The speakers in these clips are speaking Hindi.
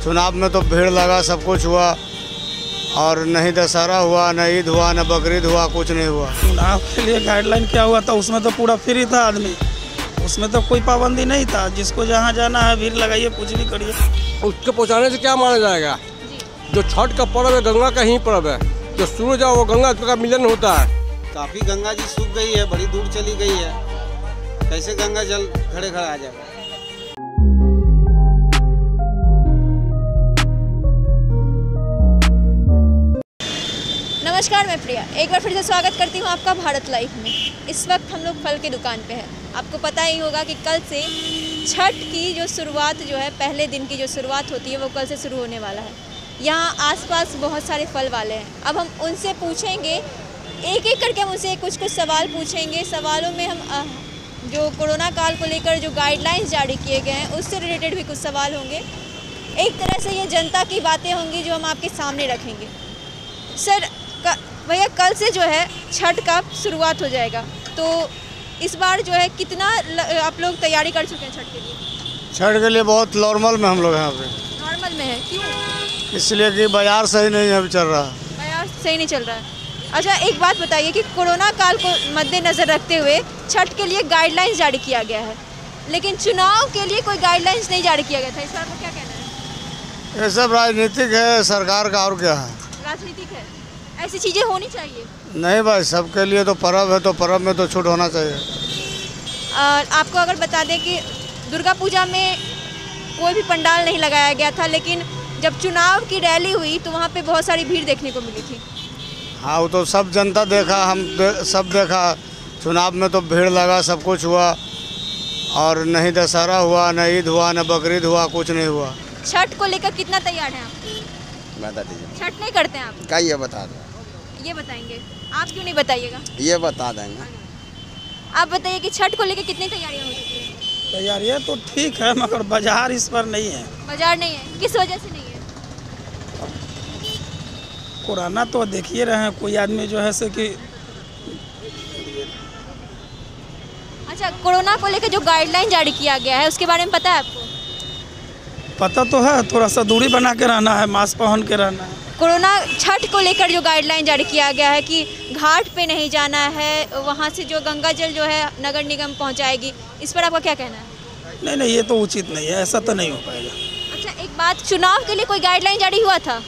चुनाव में तो भीड़ लगा, सब कुछ हुआ, और नहीं दशहरा हुआ, न ईद हुआ, न बकरीद हुआ, कुछ नहीं हुआ। चुनाव के लिए गाइडलाइन क्या हुआ था, उसमें तो पूरा फ्री था आदमी, उसमें तो कोई पाबंदी नहीं था। जिसको जहाँ जाना है भीड़ लगाइए, कुछ भी करिए। उसके पहुँचाने से क्या माना जाएगा? जो छठ का पर्व है, गंगा का ही पर्व है, जो सूरज है वो गंगा का मिलन होता है। काफ़ी गंगा जी सूख गई है, बड़ी दूर चली गई है, कैसे गंगा जल खड़े खड़े आ जाएगा? नमस्कार, मैं प्रिया एक बार फिर से स्वागत करती हूँ आपका भारत लाइव में। इस वक्त हम लोग फल की दुकान पे हैं। आपको पता ही होगा कि कल से छठ की जो शुरुआत जो है, पहले दिन की जो शुरुआत होती है वो कल से शुरू होने वाला है। यहाँ आसपास बहुत सारे फल वाले हैं। अब हम उनसे पूछेंगे, एक एक करके हम उनसे कुछ कुछ सवाल पूछेंगे। सवालों में हम जो कोरोना काल को लेकर जो गाइडलाइंस जारी किए गए हैं उससे रिलेटेड भी कुछ सवाल होंगे। एक तरह से ये जनता की बातें होंगी जो हम आपके सामने रखेंगे। सर भैया, कल से जो है छठ का शुरुआत हो जाएगा, तो इस बार जो है कितना आप लोग तैयारी कर चुके हैं छठ के लिए? छठ के लिए बहुत नॉर्मल में हम लोग यहाँ पे। नॉर्मल में है? क्यों? इसलिए कि बाजार सही नहीं है, चल रहा। बाजार सही नहीं चल रहा है। अच्छा, एक बात बताइए कि कोरोना काल को मद्देनज़र रखते हुए छठ के लिए गाइडलाइंस जारी किया गया है, लेकिन चुनाव के लिए कोई गाइडलाइंस नहीं जारी किया गया था। इस बार को क्या कहना है? ये सब राजनीतिक है सरकार का, और क्या है? राजनीतिक है, ऐसी चीज़ें होनी चाहिए नहीं भाई, सबके लिए तो पर्व है, तो पर्व में तो छूट होना चाहिए। आपको अगर बता दें कि दुर्गा पूजा में कोई भी पंडाल नहीं लगाया गया था, लेकिन जब चुनाव की रैली हुई तो वहाँ पे बहुत सारी भीड़ देखने को मिली थी। हाँ, वो तो सब जनता देखा, सब देखा। चुनाव में तो भीड़ लगा, सब कुछ हुआ, और नहीं दशहरा हुआ, न ईद हुआ, न बकरीद हुआ, कुछ नहीं हुआ। छठ को लेकर कितना तैयार हैं आप? बता दीजिए। छठ नहीं करते हैं आप? क्या ये बता दो? ये बताएंगे आप? क्यों नहीं बताइएगा? ये बता देंगे। आप बताइए कि छठ को लेकर कितनी तैयारियां हो चुकी हैं? तैयारियाँ तो ठीक है, मगर बाजार इस पर नहीं है। बाजार नहीं है, किस वजह से नहीं है? कोरोना तो देखिए रहे हैं, कोई आदमी जो है से कि अच्छा, कोरोना को लेकर जो गाइडलाइन जारी किया गया है उसके बारे में पता है आपको? पता तो है, थोड़ा सा दूरी बना के रहना है, मास्क पहन के रहना है। कोरोना छठ को लेकर जो गाइडलाइन जारी किया गया है कि घाट पे नहीं जाना है, वहाँ से जो गंगा जल जो है नगर निगम पहुँचाएगी, इस पर आपका क्या कहना है? नहीं, ये तो उचित नहीं है, ऐसा तो नहीं हो पाएगा। अच्छा, एक बात, चुनाव के लिए कोई गाइडलाइन जारी हुआ था?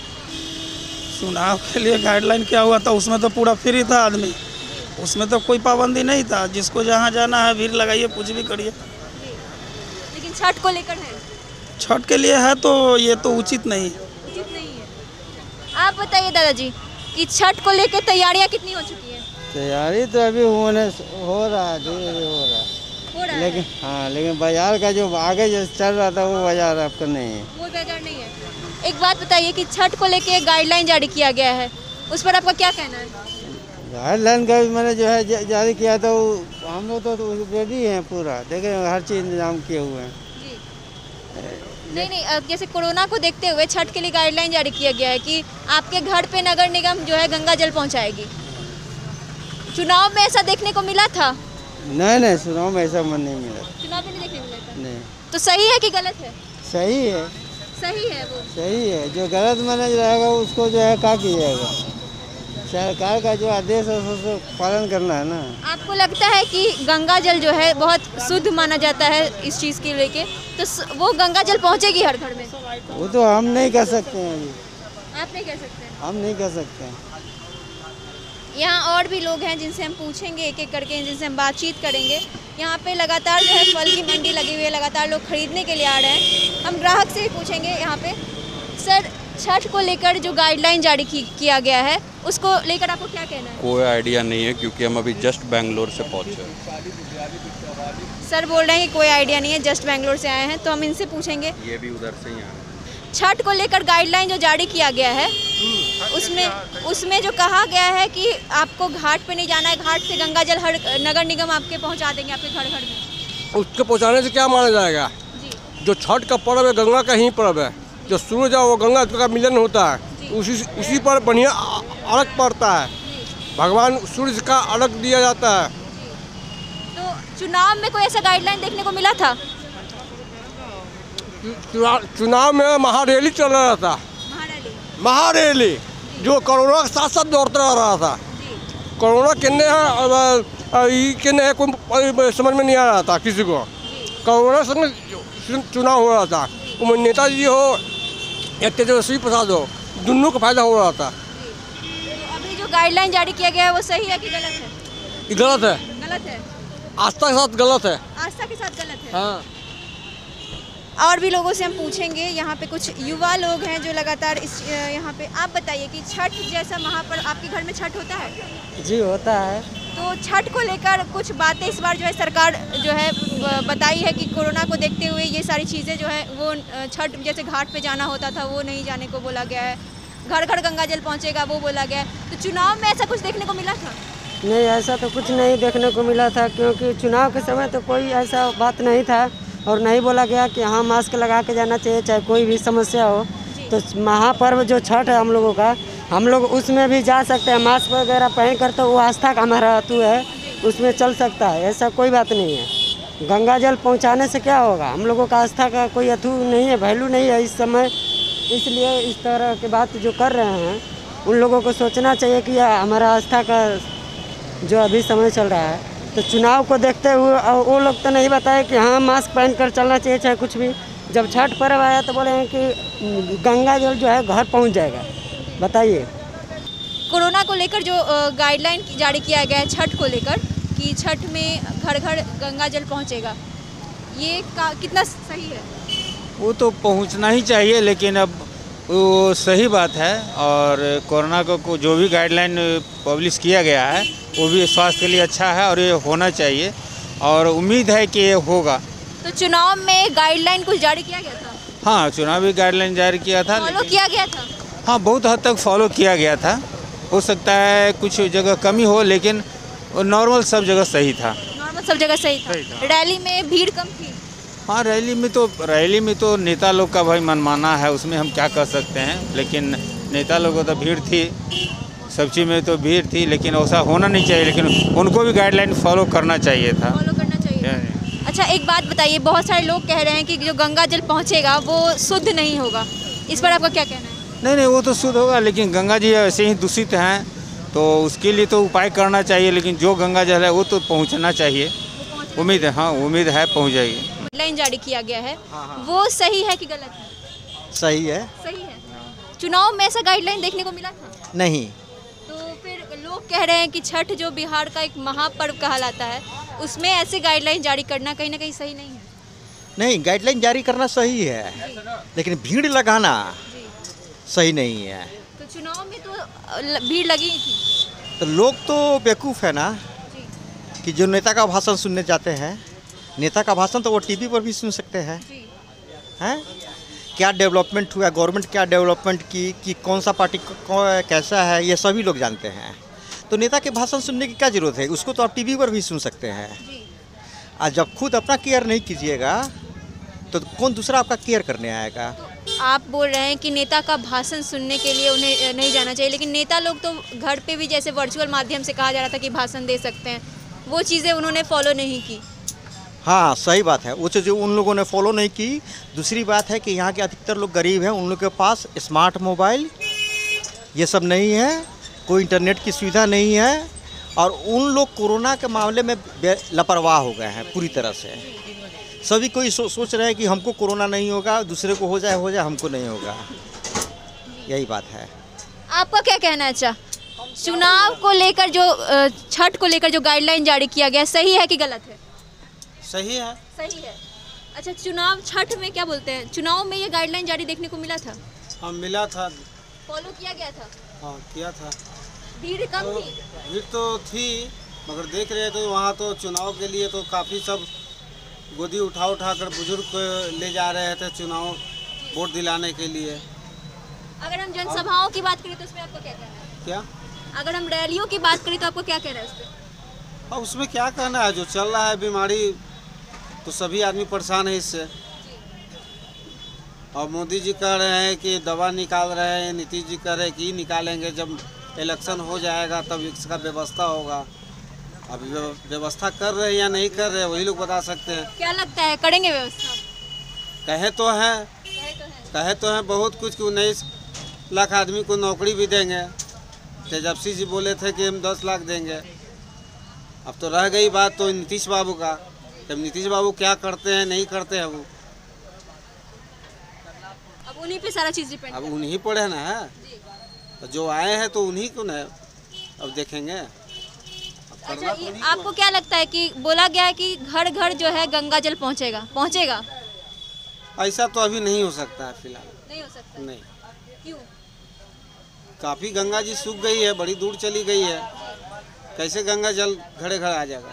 चुनाव के लिए गाइडलाइन क्या हुआ था, उसमें तो पूरा फ्री था आदमी, उसमें तो कोई पाबंदी नहीं था। जिसको जहाँ जाना है भीड़ लगाइए, कुछ भी करिए। लेकिन छठ को लेकर है? छठ के लिए है तो ये तो उचित नहीं। उचित नहीं है। आप बताइए दादाजी कि छठ को लेकर तैयारियां कितनी हो चुकी हैं? तैयारी तो अभी हो रहा है, धीरे धीरे हो रहा है, लेकिन हाँ, लेकिन बाजार का जो आगे जो चल रहा था वो बाजार आपका नहीं है। वो बाजार नहीं है। एक बात बताइए कि छठ को लेकर गाइडलाइन जारी किया गया है, उस पर आपका क्या कहना है? गाइडलाइन का मैंने जो है जारी किया था, हम लोग तो रेडी हैं पूरा, देखें हर चीज़ इंतजाम किए हुए हैं। नहीं, जैसे कोरोना को देखते हुए छठ के लिए गाइडलाइन जारी किया गया है कि आपके घर पे नगर निगम जो है गंगा जल पहुंचाएगी। चुनाव में ऐसा देखने को मिला था? नहीं, चुनाव में ऐसा मन नहीं मिला। चुनाव में नहीं देखने मिला था? नहीं। तो सही है कि गलत है? सही है। सही है वो? सही है। जो गलत मैनेज रहेगा उसको जो है क्या कीजिएगा? सरकार का जो आदेश है उसको पालन करना है ना। आपको लगता है कि गंगा जल जो है बहुत शुद्ध माना जाता है इस चीज़ के लेके, तो वो गंगा जल पहुंचेगी हर घर में? वो तो हम नहीं कर सकते हैं अभी। आप नहीं कह सकते? हम नहीं कर सकते हैं। यहाँ और भी लोग हैं जिनसे हम पूछेंगे एक एक करके, जिनसे हम बातचीत करेंगे। यहाँ पे लगातार जो है फल की मंडी लगी हुई है, लगातार लोग खरीदने के लिए आ रहे हैं। हम ग्राहक से भी पूछेंगे यहाँ पे। सर, छठ को लेकर जो गाइडलाइन जारी किया गया है उसको लेकर आपको क्या कहना है? कोई आइडिया नहीं है, क्योंकि हम अभी जस्ट बेंगलोर से पहुँचे। सर बोल रहे हैं कि कोई आइडिया नहीं है, जस्ट बेंगलोर से आए हैं, तो हम इनसे पूछेंगे। ये भी उधर से ही आए। छठ को लेकर गाइडलाइन जो जारी किया गया है उसमें जो कहा गया है कि आपको घाट पे नहीं जाना है, घाट से गंगा जल हर नगर निगम आपके पहुंचा देंगे आपके घर घर में। उसके पहुँचाने से क्या माना जाएगा? जो छठ का पर्व है गंगा का ही पर्व है, जो सूरज है वो गंगा का मिलन होता है, उसी पर बढ़िया अर्घ पड़ता है, भगवान सूर्य का अर्घ दिया जाता है। तो चुनाव में कोई ऐसा गाइडलाइन देखने को मिला था? चुनाव में महारैली चल रहा था, महारैली जो कोरोना के साथ साथ दौड़ता रहा था। कोरोना किन्ने किन्ने कोई समझ में नहीं आ रहा था किसी को। कोरोना संग चुनाव हो रहा था, वो नेताजी हो या तेजस्वी प्रसाद हो, दोनों को फायदा हो रहा था। तो अभी जो गाइडलाइन जारी किया गया है वो सही है कि गलत है? ये गलत है, गलत है, आस्था के साथ गलत है। आस्था के साथ गलत है। हाँ। और भी लोगों से हम पूछेंगे, यहाँ पे कुछ युवा लोग हैं जो लगातार इस यहाँ पे। आप बताइए कि छठ जैसा महापर्व आपके घर में छठ होता है? जी होता है। तो छठ को लेकर कुछ बातें इस बार जो है सरकार जो है बताई है कि कोरोना को देखते हुए ये सारी चीज़ें जो है वो छठ जैसे घाट पे जाना होता था वो नहीं जाने को बोला गया है, घर घर गंगा जल पहुँचेगा वो बोला गया है। तो चुनाव में ऐसा कुछ देखने को मिला था? नहीं, ऐसा तो कुछ नहीं देखने को मिला था, क्योंकि चुनाव के समय तो कोई ऐसा बात नहीं था और नहीं बोला गया कि हाँ मास्क लगा के जाना चाहिए चाहे कोई भी समस्या हो। तो महापर्व जो छठ है हम लोगों का, हम लोग उसमें भी जा सकते हैं मास्क वगैरह पहन कर, तो वो आस्था का हमारा अतु है, उसमें चल सकता है, ऐसा कोई बात नहीं है। गंगा जल पहुंचाने से क्या होगा, हम लोगों का आस्था का कोई अतु नहीं है, वैल्यू नहीं है इस समय। इसलिए इस तरह की बात जो कर रहे हैं उन लोगों को सोचना चाहिए कि हमारा आस्था का जो अभी समय चल रहा है, तो चुनाव को देखते हुए वो लोग तो नहीं बताए कि हाँ मास्क पहन कर चलना चाहिए चाहे कुछ भी। जब छठ पर्व आया तो बोले हैं कि गंगा जल जो है घर पहुंच जाएगा। बताइए, कोरोना को लेकर जो गाइडलाइन जारी किया गया है छठ को लेकर कि छठ में घर घर गंगा जल पहुंचेगा, ये कितना सही है? वो तो पहुंचना ही चाहिए, लेकिन अब वो सही बात है। और कोरोना को जो भी गाइडलाइन पब्लिश किया गया है वो भी स्वास्थ्य के लिए अच्छा है और ये होना चाहिए और उम्मीद है कि ये होगा। तो चुनाव में गाइडलाइन कुछ जारी किया गया था? हाँ, चुनावी गाइडलाइन जारी किया था, फॉलो किया गया था? हाँ, बहुत हद तक फॉलो किया गया था। हो सकता है कुछ जगह कमी हो, लेकिन नॉर्मल सब जगह सही था। नॉर्मल सब जगह सही था। रैली में भीड़ कम थी? हाँ, रैली में तो नेता लोग का भाई मनमाना है, उसमें हम क्या कर सकते हैं। लेकिन नेता लोगों तो भीड़ थी, सब चीज़ में तो भीड़ थी, लेकिन ऐसा होना नहीं चाहिए। लेकिन उनको भी गाइडलाइन फॉलो करना चाहिए था। फॉलो करना चाहिए। अच्छा, एक बात बताइए, बहुत सारे लोग कह रहे हैं कि जो गंगा जल पहुंचेगा वो शुद्ध नहीं होगा, इस पर आपका क्या कहना है? नहीं, वो तो शुद्ध होगा, लेकिन गंगा जी ऐसे ही दूषित हैं, तो उसके लिए तो उपाय करना चाहिए। लेकिन जो गंगा जल है वो तो पहुँचना चाहिए। उम्मीद है, हाँ उम्मीद है पहुँच जाएगी। गाइडलाइन जारी किया गया है, वो सही है कि गलत है? सही है। सही है। चुनाव में ऐसा गाइडलाइन देखने को मिला था? नहीं। तो फिर लोग कह रहे हैं कि छठ जो बिहार का एक महापर्व कहलाता है, उसमें ऐसे गाइडलाइन जारी करना कहीं ना कहीं सही नहीं है। नहीं, गाइडलाइन जारी करना सही है, लेकिन भीड़ लगाना सही नहीं है। तो चुनाव में तो भीड़ लगी ही थी। तो लोग तो बेवकूफ़ है ना कि जो नेता का भाषण सुनने जाते हैं, नेता का भाषण तो वो टीवी पर भी सुन सकते हैं। हैं क्या डेवलपमेंट हुआ, गवर्नमेंट क्या डेवलपमेंट की, कि कौन सा पार्टी कैसा है, ये सभी लोग जानते हैं। तो नेता के भाषण सुनने की क्या ज़रूरत है, उसको तो आप टीवी पर भी सुन सकते हैं। और जब खुद अपना केयर नहीं कीजिएगा तो कौन दूसरा आपका केयर करने आएगा? तो आप बोल रहे हैं कि नेता का भाषण सुनने के लिए उन्हें नहीं जाना चाहिए, लेकिन नेता लोग तो घर पे भी जैसे वर्चुअल माध्यम से कहा जा रहा था कि भाषण दे सकते हैं, वो चीज़ें उन्होंने फॉलो नहीं की। हाँ, सही बात है, वो चीज़ उन लोगों ने फॉलो नहीं की। दूसरी बात है कि यहाँ के अधिकतर लोग गरीब हैं, उन लोगों के पास स्मार्ट मोबाइल ये सब नहीं है, कोई इंटरनेट की सुविधा नहीं है, और उन लोग कोरोना के मामले में लापरवाह हो गए हैं पूरी तरह से। सभी कोई सोच रहे हैं कि हमको कोरोना नहीं होगा, दूसरे को हो जाए हमको नहीं होगा, यही बात है। आपका क्या कहना है? अच्छा, चुनाव को लेकर जो छठ को लेकर जो गाइडलाइन जारी किया गया, सही है कि गलत है? सही है। सही है। अच्छा, चुनाव छठ में क्या बोलते हैं, चुनाव में ये गाइडलाइन जारी देखने को मिला था? हाँ, मिला था। फॉलो किया गया था? हाँ, किया था। भीड़ कम थी? भीड़ तो थी, मगर देख रहे तो वहाँ तो चुनाव के लिए तो काफ़ी सब गोदी उठा कर बुजुर्ग को ले जा रहे थे चुनाव वोट दिलाने के लिए। अगर हम जनसभाओं की बात करें तो उसमें आपका क्या कहना है? क्या? अगर हम रैलियों की बात करें तो आपको क्या कहना है उस पर? हाँ, उसमें क्या कहना है, जो चल रहा है बीमारी तो सभी आदमी परेशान है इससे। और मोदी जी कह रहे हैं कि दवा निकाल रहे हैं, नीतीश जी कह रहे हैं कि निकालेंगे, जब इलेक्शन हो जाएगा तब इसका व्यवस्था होगा। अभी व्यवस्था कर रहे हैं या नहीं कर रहे हैं वही लोग बता सकते हैं। क्या लगता है, करेंगे व्यवस्था? कहे तो हैं बहुत कुछ कि 19 लाख आदमी को नौकरी भी देंगे। तेजस्वी जी बोले थे कि हम 10 लाख देंगे। अब तो रह गई बात तो नीतीश बाबू का, जब नीतीश बाबू क्या करते हैं नहीं करते हैं वो अब उन्हीं पे सारा चीज़ डिपेंड अब उन्हीं पर है ना। तो जो आए हैं तो उन्हीं को ना अब देखेंगे। अच्छा, आपको क्या लगता है कि बोला गया है कि घर घर जो है गंगा जल पहुंचेगा? ऐसा तो अभी नहीं हो सकता है फिलहाल। नहीं हो सकता? नहीं। क्यों? काफ़ी गंगा जी सूख गई है, बड़ी दूर चली गई है, कैसे गंगा जल घरे घर आ जाएगा?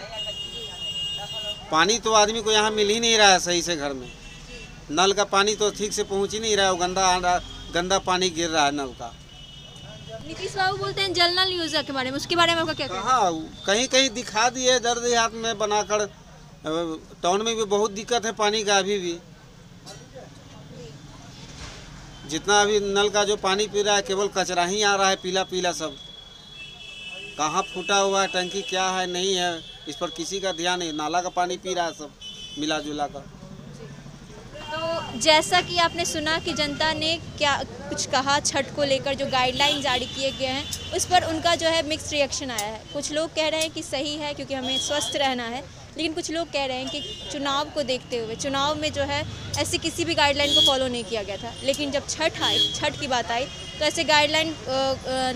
पानी तो आदमी को यहाँ मिल ही नहीं रहा है सही से घर में। नल का पानी तो ठीक से पहुँच ही नहीं रहा है, वो गंदा पानी गिर रहा है नल का। नीतीश बाबू बोलते हैं जल नल योजना के बारे में, उसके बारे में आपका क्या कहना है? हाँ, कहीं कहीं दिखा दिए दर्द हाथ में बनाकर। टाउन में भी बहुत दिक्कत है पानी का अभी भी। जितना अभी नल का जो पानी पी रहा है केवल कचरा ही आ रहा है, पीला पीला सब। कहाँ फूटा हुआ है टंकी क्या है नहीं है इस पर किसी का ध्यान नहीं। नाला का पानी पी रहा है सब मिला जुला कर। तो जैसा कि आपने सुना कि जनता ने क्या कुछ कहा छठ को लेकर, जो गाइडलाइन जारी किए गए हैं उस पर उनका जो है मिक्स्ड रिएक्शन आया है। कुछ लोग कह रहे हैं कि सही है क्योंकि हमें स्वस्थ रहना है, लेकिन कुछ लोग कह रहे हैं कि चुनाव को देखते हुए चुनाव में जो है ऐसी किसी भी गाइडलाइन को फॉलो नहीं किया गया था, लेकिन जब छठ की बात आई तो ऐसे गाइडलाइन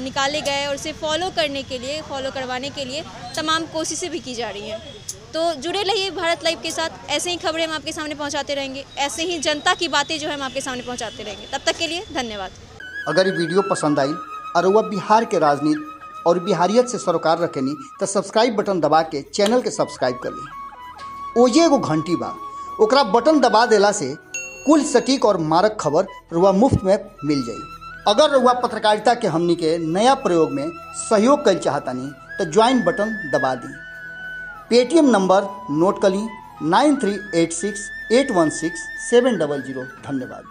निकाले गए और उसे फॉलो करवाने के लिए तमाम कोशिशें भी की जा रही हैं। तो जुड़े रहिए भारत लाइव के साथ, ऐसे ही खबरें हम आपके सामने पहुंचाते रहेंगे, ऐसे ही जनता की बातें जो है हम आपके सामने पहुंचाते रहेंगे। तब तक के लिए धन्यवाद। अगर ये वीडियो पसंद आई और वह बिहार के राजनीति और बिहारियत से सरोकार रखेनी तो सब्सक्राइब बटन दबा के चैनल के सब्सक्राइब कर ली। ओजे एगो घंटी बा, ओकरा बटन दबा देला से कुल सटीक और मारक खबर रुआ मुफ्त में मिल जाई। अगर रुआ पत्रकारिता के हमनी के नया प्रयोग में सहयोग कर चाहतानी तो ज्वाइन बटन दबा दी। पेटीएम नंबर नोट कर ली 9386816700। धन्यवाद।